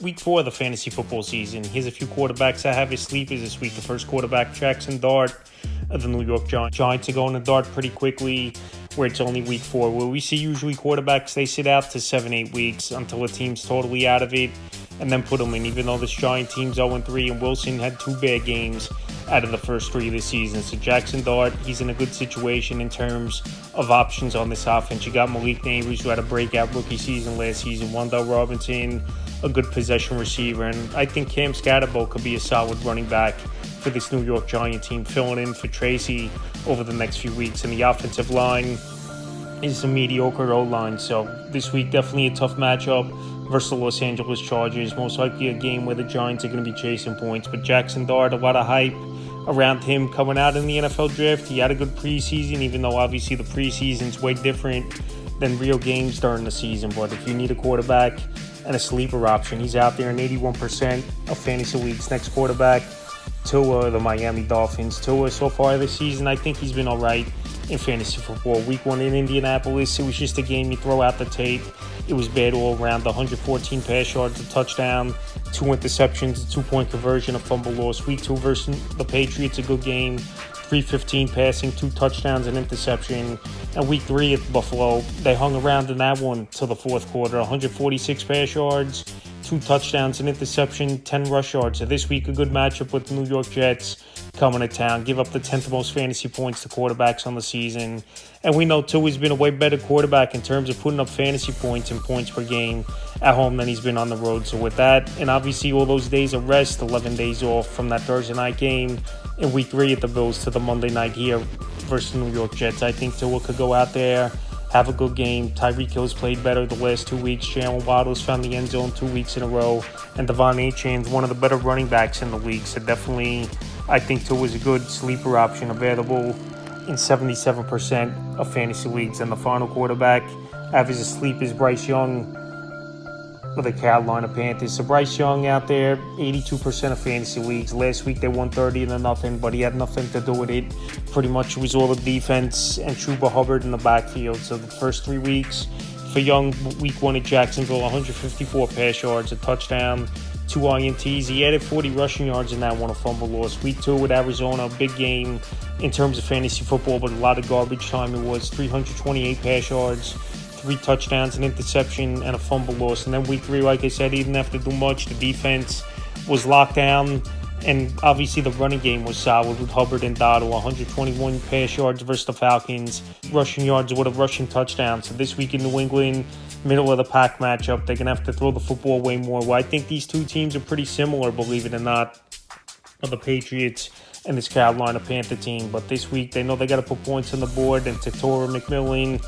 week 4 of the fantasy football season. Here's a few quarterbacks I have as sleepers this week. The first quarterback, Jackson Dart of the New York Giants. Giants are going to Dart pretty quickly, where it's only week 4. Where we see usually quarterbacks, they sit out to 7-8 weeks until a team's totally out of it, and then put them in. Even though this Giant team's 0-3, and Wilson had 2 bad games out of the first 3 of the season. So Jackson Dart, he's in a good situation in terms of options on this offense. You got Malik Nabers, who had a breakout rookie season last season. Wan'Dale Robinson, a good possession receiver. And I think Cam Scatterbo could be a solid running back for this New York Giant team, filling in for Tracy over the next few weeks. And the offensive line is a mediocre O-line. So this week, definitely a tough matchup versus the Los Angeles Chargers. Most likely a game where the Giants are going to be chasing points. But Jackson Dart, a lot of hype around him coming out in the NFL draft. He had a good preseason, even though obviously the preseason's way different than real games during the season. But if you need a quarterback and a sleeper option, he's out there in 81% of fantasy leagues. Next quarterback, Tua, the Miami Dolphins. Tua, so far this season, I think he's been all right in fantasy football. Week 1 in Indianapolis, it was just a game you throw out the tape. It was bad all around. 114 pass yards, a touchdown, 2 interceptions, a 2-point conversion, a fumble loss. Week 2 versus the Patriots, a good game. 315 passing, 2 touchdowns, an interception. And week 3 at Buffalo, they hung around in that one till the fourth quarter. 146 pass yards, 2 touchdowns, an interception, 10 rush yards. So this week, a good matchup with the New York Jets coming to town. Give up the 10th most fantasy points to quarterbacks on the season. And we know Tua's been a way better quarterback in terms of putting up fantasy points and points per game at home than he's been on the road. So with that, and obviously all those days of rest, 11 days off from that Thursday night game in week 3 at the Bills to the Monday night here versus the New York Jets, I think Tua could go out there, have a good game. Tyreek Hill's played better the last 2 weeks. Jalen Waddle's found the end zone 2 weeks in a row. And Devon Achane's one of the better running backs in the league. So definitely, I think Tua's a good sleeper option available in 77% of fantasy leagues. And the final quarterback I have as a sleeper is Bryce Young with the Carolina Panthers. So Bryce Young out there, 82% of fantasy leagues. Last week they won 30-0, but he had nothing to do with it. Pretty much it was all the defense and Chuba Hubbard in the backfield. So the first 3 weeks for Young, week 1 at Jacksonville, 154 pass yards, a touchdown, 2 INTs. He added 40 rushing yards in that one, a fumble loss. Week 2 with Arizona, a big game in terms of fantasy football, but a lot of garbage time. It was 328 pass yards, 3 touchdowns, an interception, and a fumble loss. And then week 3, like I said, he didn't have to do much. The defense was locked down, and obviously the running game was solid with Hubbard and Dotto. 121 pass yards versus the Falcons, rushing yards with a rushing touchdown. So this week in New England, middle of the pack matchup, they're going to have to throw the football way more. Well, I think these two teams are pretty similar, believe it or not, of the Patriots and this Carolina Panther team. But this week, they know they got to put points on the board. And Tatora McMillan,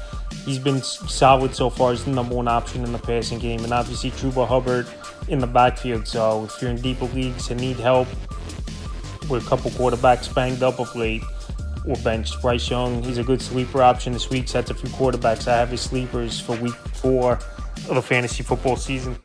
he's been solid so far as the number 1 option in the passing game. And obviously, Chuba Hubbard in the backfield. So if you're in deeper leagues and need help with a couple quarterbacks banged up of late or benched, Bryce Young, he's a good sleeper option this week. So that's a few quarterbacks I have as sleepers for week 4 of the fantasy football season.